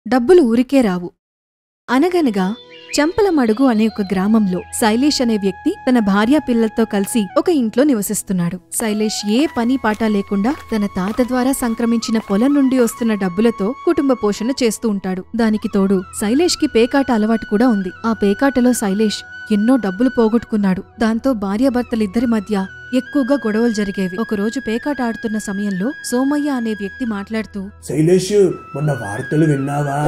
డబ్బులు ఊరికే రావు. అనగనగా చెంపలమడుగు అనే ఒక గ్రామంలో శైలేష్ అనే వ్యక్తి తన భార్యా పిల్లలతో కలిసి ఒక ఇంట్లో నివసిస్తున్నాడు. శైలేష్ ఏ పని పాట లేకుండా తన తాత ద్వారా సంక్రమించిన పొలం నుండి వస్తున్న డబ్బులతో కుటుంబ పోషణ చేస్తూ ఉంటాడు. దానికి తోడు శైలేష్ కి పేకాట అలవాటు కూడా ఉంది. ఆ పేకాటలో శైలేష్ ఎన్నో డబ్బులు పోగొట్టుకున్నాడు. దాంతో భార్యాభర్తలిద్దరి మధ్య ఎక్కువగా గొడవలు జరిగేవి. ఒకరోజు పేకాట ఆడుతున్న సమయంలో సోమయ్య అనే వ్యక్తి మాట్లాడుతూ, శైలేష్, మొన్న వార్తలు విన్నావా?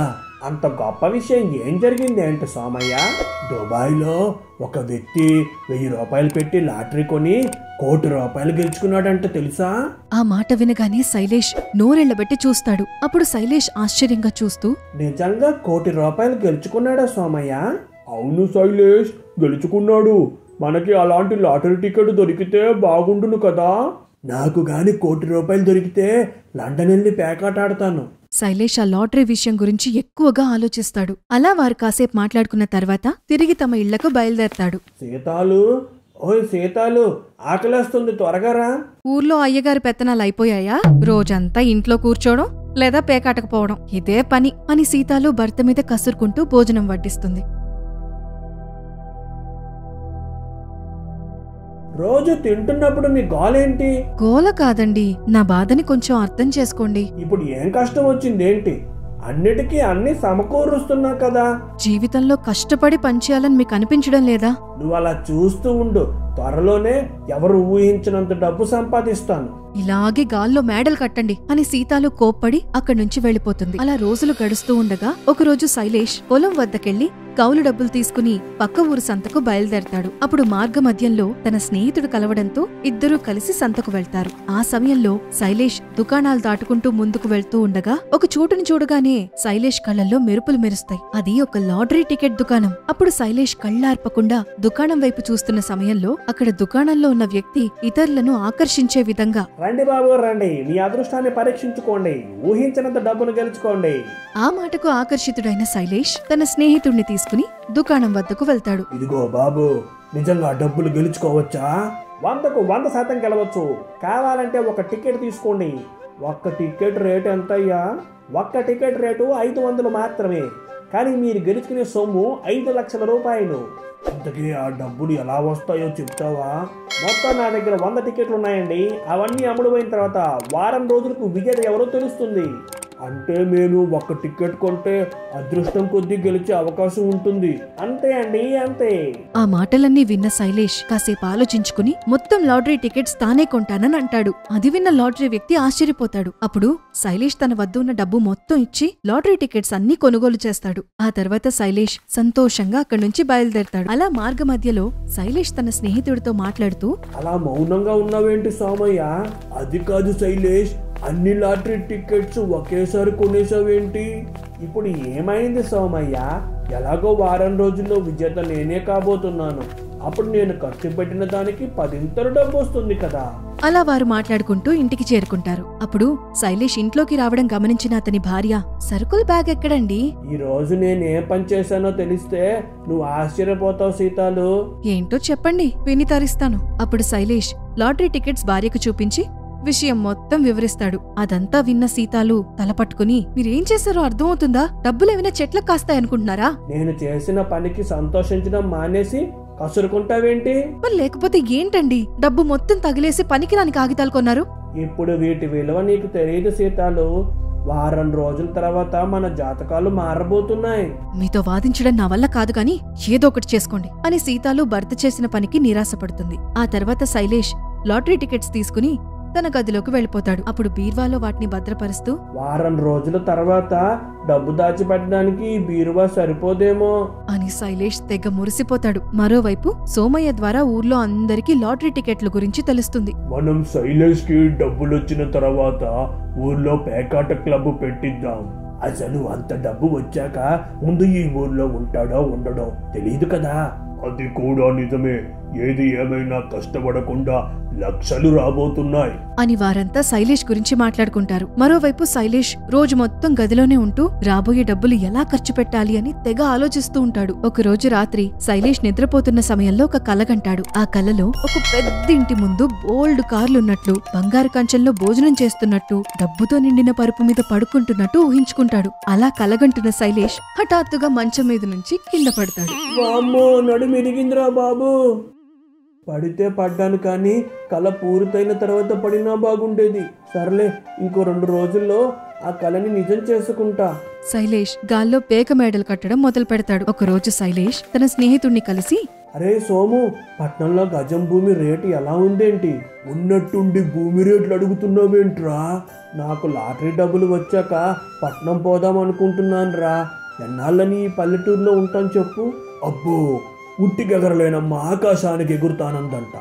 అంత గొప్ప విషయం ఏం జరిగింది అంటే సోమయ్య, దుబాయ్లో ఒక వ్యక్తి 1000 రూపాయలు పెట్టి లాటరీ కొని 1 కోటి రూపాయలు గెలుచుకున్నాడంట, తెలుసా? ఆ మాట వినగానే శైలేష్ నోరెళ్లబెట్టి చూస్తాడు. అప్పుడు శైలేష్ ఆశ్చర్యంగా చూస్తూ, నిజంగా 1 కోటి రూపాయలు గెలుచుకున్నాడా సోమయ్య? అవును శైలేష్, గెలుచుకున్నాడు. మనకి అలాంటి లాటరీ టికెట్ దొరికితే బాగుండును కదా. నాకు గాని 1 కోటి రూపాయలు దొరికితే లండన్ వెళ్ళి పేకాట ఆడతాను. శైలేష్ ఆ లాటరీ విషయం గురించి ఎక్కువగా ఆలోచిస్తాడు. అలా వారు కాసేపు మాట్లాడుకున్న తర్వాత తిరిగి తమ ఇళ్లకు బయలుదేరతాడు. సీతాలు, ఓయ్ సీతాలు, ఆకలేస్తుంది, త్వరగా రా. ఊర్లో అయ్యగారి పెత్తనాలు అయిపోయాయా? రోజంతా ఇంట్లో కూర్చోవడం లేదా పేకాటకపోవడం, ఇదే పని అని సీతాలు భర్త మీద కసురుకుంటూ భోజనం వడ్డిస్తుంది. రోజు తింటున్నప్పుడు మీ గోలేంటి? గోల కాదండి, నా బాధని కొంచెం అర్థం చేసుకోండి. ఇప్పుడు ఏం కష్టం వచ్చింది ఏంటి? అన్నిటికీ అన్ని సమకూరుస్తున్నా కదా. జీవితంలో కష్టపడి పనిచేయాలని మీకు అనిపించడం లేదా? నువ్వు అలా చూస్తూ ఉండు, త్వరలోనే ఎవరు ఊహించినంత డబ్బు సంపాదిస్తాను. ఇలాగే గాల్లో మేడలు కట్టండి అని సీతాలు కోప్పడి అక్కడి నుంచి వెళ్లిపోతుంది. అలా రోజులు గడుస్తూ ఉండగా ఒకరోజు శైలేష్ పొలం వద్దకెళ్లి కౌలు డబ్బులు తీసుకుని పక్క ఊరు సంతకు బయలుదేరతాడు. అప్పుడు మార్గ మధ్యంలో తన స్నేహితుడు కలవడంతో ఇద్దరూ కలిసి సంతకు వెళ్తారు. ఆ సమయంలో శైలేష్ దుకాణాలు దాటుకుంటూ ముందుకు వెళ్తూ ఉండగా ఒక చోటుని చూడగానే శైలేష్ కళ్ళల్లో మెరుపులు మెరుస్తాయి. అది ఒక లాటరీ టికెట్ దుకాణం. అప్పుడు శైలేష్ కళ్ళార్పకుండా దుకాణం వైపు చూస్తున్న సమయంలో అక్కడ దుకాణంలో ఉన్న వ్యక్తి ఇతరులను ఆకర్షించే విధంగా, రండి బాబు రండి, మీ అదృష్టాన్ని పరీక్షించుకోండి, ఊహించినంత డబ్బును గెలుచుకోండి. ఆ మాటకు ఆకర్షితుడైన శైలేష్ తన స్నేహితుడిని తీసుకుని దుకాణం వద్దకు వెళ్తాడు. ఇదిగో బాబు, నిజంగా డబ్బులు గెలుచుకోవచ్చా? 100కు 100% గెలవచ్చు. కావాలంటే ఒక టికెట్ తీసుకోండి. ఒక్క టికెట్ రేటు ఎంతయ్యా? ఒక్క టికెట్ రేటు 500 మాత్రమే. కానీ మీరు గెలుచుకునే సొమ్ము 5 లక్షల రూపాయలు. ఇంతకీ ఆ డబ్బులు ఎలా వస్తాయో చెప్తావా? మొత్తం నా దగ్గర 100 టికెట్లు ఉన్నాయండి. అవన్నీ అమ్ముడుపోయిన తర్వాత వారం రోజులకు విజేత ఎవరో తెలుస్తుంది. అంటే నేను ఒక్క టికెట్ కొంటే అదృష్టం కొద్దీ గెలిచే అవకాశం ఉంటుంది. అంతే అండి, అంతే. ఆ మాటలన్నీ విన్న శైలేష్ కాసేపు ఆలోచించుకుని మొత్తం లాటరీ టికెట్స్ తానే కొంటానని అంటాడు. అది విన్న లాటరీ వ్యక్తి ఆశ్చర్యపోతాడు. అప్పుడు శైలేష్ తన వద్ద ఉన్న డబ్బు మొత్తం ఇచ్చి లాటరీ టికెట్స్ అన్ని కొనుగోలు చేస్తాడు. ఆ తర్వాత శైలేష్ సంతోషంగా అక్కడి నుంచి బయలుదేరతాడు. అలా మార్గ మధ్యలో శైలేష్ తన స్నేహితుడితో మాట్లాడుతూ, అలా మౌనంగా ఉన్నావేంటి సోమయ్య? అది కాదు శైలేష్, అన్ని లాటరీ టికెట్స్ ఒకేసారి కొనేసావేంటి? ఇప్పుడు ఏమైంది సోమయ్య? ఎలాగో వారం రోజుల్లో విజేత నేనే కాబోతున్నాను. అప్పుడు నేను ఖర్చు పెట్టిన దానికి 10 డబ్బు వస్తుంది కదా. అలా వారు మాట్లాడుకుంటూ ఇంటికి చేరుకుంటారు. అప్పుడు శైలేష్ ఇంట్లోకి రావడం గమనించిన అతని భార్య, సరుకుల బ్యాగ్ ఎక్కడండి? ఈ రోజు నేను ఏ పని చేశానో తెలిస్తే నువ్వు ఆశ్చర్యపోతావు సీతాలు. ఏంటో చెప్పండి, విని తరిస్తాను. అప్పుడు శైలేష్ లాటరీ టికెట్స్ భార్యకు చూపించి విషయం మొత్తం వివరిస్తాడు. అదంతా విన్న సీతాలు తలపట్టుకుని, మీరేం చేశారో అర్థమవుతుందా? డబ్బులేమైనా చెట్లకు కాస్తాయనుకుంటున్నారా? నేను చేసిన పనికి సంతోషించడం మానేసి కసురుకుంటావేంటి? మరి లేకపోతే ఏంటండి, డబ్బు మొత్తం తగిలేసి పనికిరాని కాగితాలు కొన్నారు? ఇప్పుడు వీటి విలువ నీకు తెలియదు సీతాలు. వారం రోజుల తర్వాత మన జాతకాలు మారబోతున్నాయి. మీతో వాదించడం నా వల్ల కాదు కాని ఏదో ఒకటి చేసుకోండి అని సీతాలు భర్త చేసిన పనికి నిరాశపడుతుంది. ఆ తర్వాత శైలేష్ లాటరీ టికెట్స్ తీసుకుని తన గదిలోకి వెళ్లిపోతాడు. అప్పుడు బీర్వాలో వాటిని భద్రపరుస్తూ, వారం రోజుల తర్వాత డబ్బు దాచిపెట్టడానికి ఈ బీరువా సరిపోదేమో అని శైలేష్ తెగ మురిసిపోతాడు. మరోవైపు సోమయ్య ద్వారా ఊర్లో అందరికీ లాటరీ టికెట్ల గురించి తెలుస్తుంది. మనం శైలేష్ కి డబ్బులొచ్చిన తర్వాత ఊర్లో పేకాట క్లబ్ పెట్టిద్దాం. అసలు అంత డబ్బు వచ్చాక ముందు ఈ ఊర్లో ఉంటాడో ఉండడో తెలియదు కదా. అది కూడా నిజమే. ఏది ఏమైనా కష్టపడకుండా లక్షలు రాబోతున్నాయి అని వారంతా శైలేష్ గురించి మాట్లాడుకుంటారు. మరోవైపు శైలేష్ రోజు మొత్తం గదిలోనే ఉంటూ రాబోయే డబ్బులు ఎలా ఖర్చు పెట్టాలి అని తెగ ఆలోచిస్తూ ఉంటాడు. ఒక రోజు రాత్రి శైలేష్ నిద్రపోతున్న సమయంలో ఒక కల కంటాడు. ఆ కలలో ఒక పెద్ద ఇంటి ముందు బోల్డ్ కార్లున్నట్లు, బంగారు కంచెంలో భోజనం చేస్తున్నట్టు, డబ్బుతో నిండిన పరుపు మీద పడుకుంటున్నట్టు ఊహించుకుంటాడు. అలా కలగంటున్న శైలేష్ హఠాత్తుగా మంచం మీద నుంచి కింద పడతాడు. వామ్మో, నడుమిరిగిందిరా బాబు. పడితే పడ్డాను, కానీ కళ పూర్తయిన తర్వాత పడినా బాగుండేది. సర్లే, ఇంకో 2 రోజుల్లో ఆ కళని నిజం చేసుకుంటా. శైలేష్ గాల్లో పేక మేడలు కట్టడం మొదలు పెడతాడు. ఒకరోజు శైలేష్ తన స్నేహితుణ్ణి కలిసి, అరే సోము, పట్నంలో గజం భూమి రేటు ఎలా ఉందేంటి? ఉన్నట్టుండి భూమి రేట్లు అడుగుతున్నావేంట్రా? నాకు లాటరీ డబ్బులు వచ్చాక పట్నం పోదాం అనుకుంటున్నాను రా. ఎన్నాళ్ళని ఈ పల్లెటూరులో ఉంటాను చెప్పు. అబ్బో, ఉట్టికెగరలేనమ్మా, ఆకాశానికి ఎగురుతానందంట.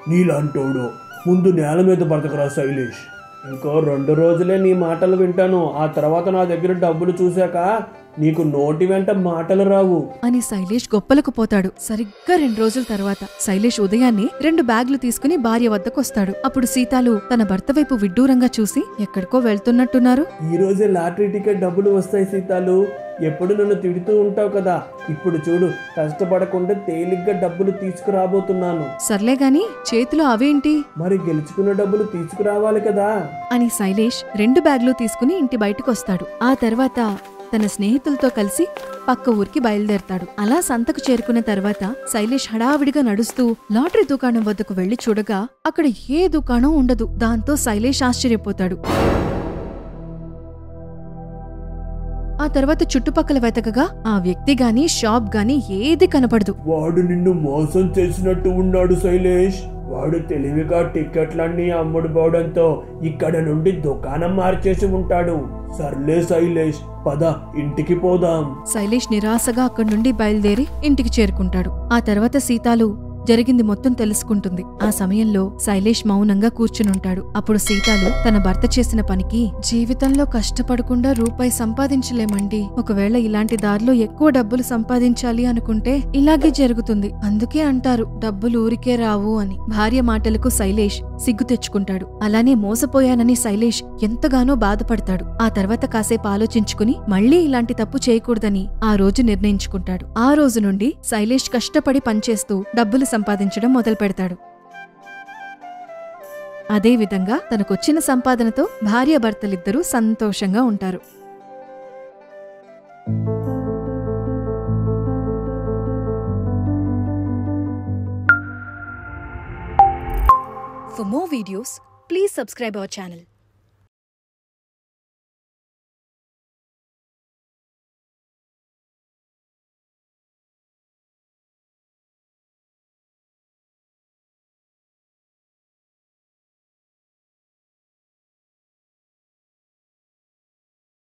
నీలాంటోడు ముందు నేల మీద బ్రతకరా శైలేష్. ఇంకో 2 రోజులే నీ మాటలు వింటాను. ఆ తర్వాత నా దగ్గర డబ్బులు చూశాక నీకు నోటి వెంట మాటలు రావు అని శైలేష్ గొప్పలకు పోతాడు. సరిగ్గా 2 రోజుల తర్వాత శైలేష్ ఉదయాన్నే 2 బ్యాగులు తీసుకుని భార్య వద్దకొస్తాడు. అప్పుడు సీతాలు తన భర్త వైపు విడ్డూరంగా చూసి, ఎక్కడికో వెళ్తున్నట్టున్నారు? ఈ రోజే లాటరీ టికెట్ డబ్బులు వస్తాయి సీతాలు. ఎప్పుడు నన్ను తిడుతూ ఉంటావు కదా, ఇప్పుడు చూడు, కష్టపడకుండా తేలిగ్గా డబ్బులు తీసుకురాబోతున్నాను. సర్లే గాని చేతిలో అవేంటి? మరి గెలుచుకున్న డబ్బులు తీసుకురావాలి కదా అని శైలేష్ 2 బ్యాగులు తీసుకుని ఇంటి బయటకొస్తాడు. ఆ తర్వాత తన స్నేహితులతో కలిసి పక్క ఊరికి బయలుదేరతాడు. అలా సంతకు చేరుకున్న తర్వాత శైలేష్ హడావిడిగా నడుస్తూ లాటరీ దుకాణం వద్దకు వెళ్లి చూడగా అక్కడ ఏ దుకాణం ఉండదు. దాంతో శైలేష్ ఆశ్చర్యపోతాడు. ఆ తర్వాత చుట్టుపక్కల వెతకగా ఆ వ్యక్తి గాని షాప్ గాని ఏది కనపడదు. వాడు నిన్ను మోసం చేసినట్టు ఉన్నాడు శైలేష్. వాడు తెలివిగా టికెట్లన్నీ అమ్ముడుపోవడంతో ఇక్కడ నుండి దుకాణం మార్చేసి ఉంటాడు. సర్లే శైలేష్, పద ఇంటికి పోదాం. శైలేష్ నిరాశగా అక్కడి నుండి బయలుదేరి ఇంటికి చేరుకుంటాడు. ఆ తర్వాత సీతాలు జరిగింది మొత్తం తెలుసుకుంటుంది. ఆ సమయంలో శైలేష్ మౌనంగా కూర్చునుంటాడు. అప్పుడు సీతాలు తన భర్త చేసిన పనికి, జీవితంలో కష్టపడకుండా రూపాయి సంపాదించలేమండి. ఒకవేళ ఇలాంటి దారిలో ఎక్కువ డబ్బులు సంపాదించాలి అనుకుంటే ఇలాగే జరుగుతుంది. అందుకే అంటారు డబ్బులు ఊరికే రావు అని. భార్య మాటలకు శైలేష్ సిగ్గు తెచ్చుకుంటాడు. అలానే మోసపోయానని శైలేష్ ఎంతగానో బాధపడతాడు. ఆ తర్వాత కాసేపు ఆలోచించుకుని మళ్లీ ఇలాంటి తప్పు చేయకూడదని ఆ రోజు నిర్ణయించుకుంటాడు. ఆ రోజు నుండి శైలేష్ కష్టపడి పనిచేస్తూ డబ్బులు సంపాదించడం మొదలు పెడతాడు. అదే విధంగా తనకొచ్చిన సంపాదనతో భార్యాభర్తలిద్దరూ సంతోషంగా ఉంటారు. For more videos, please subscribe our channel.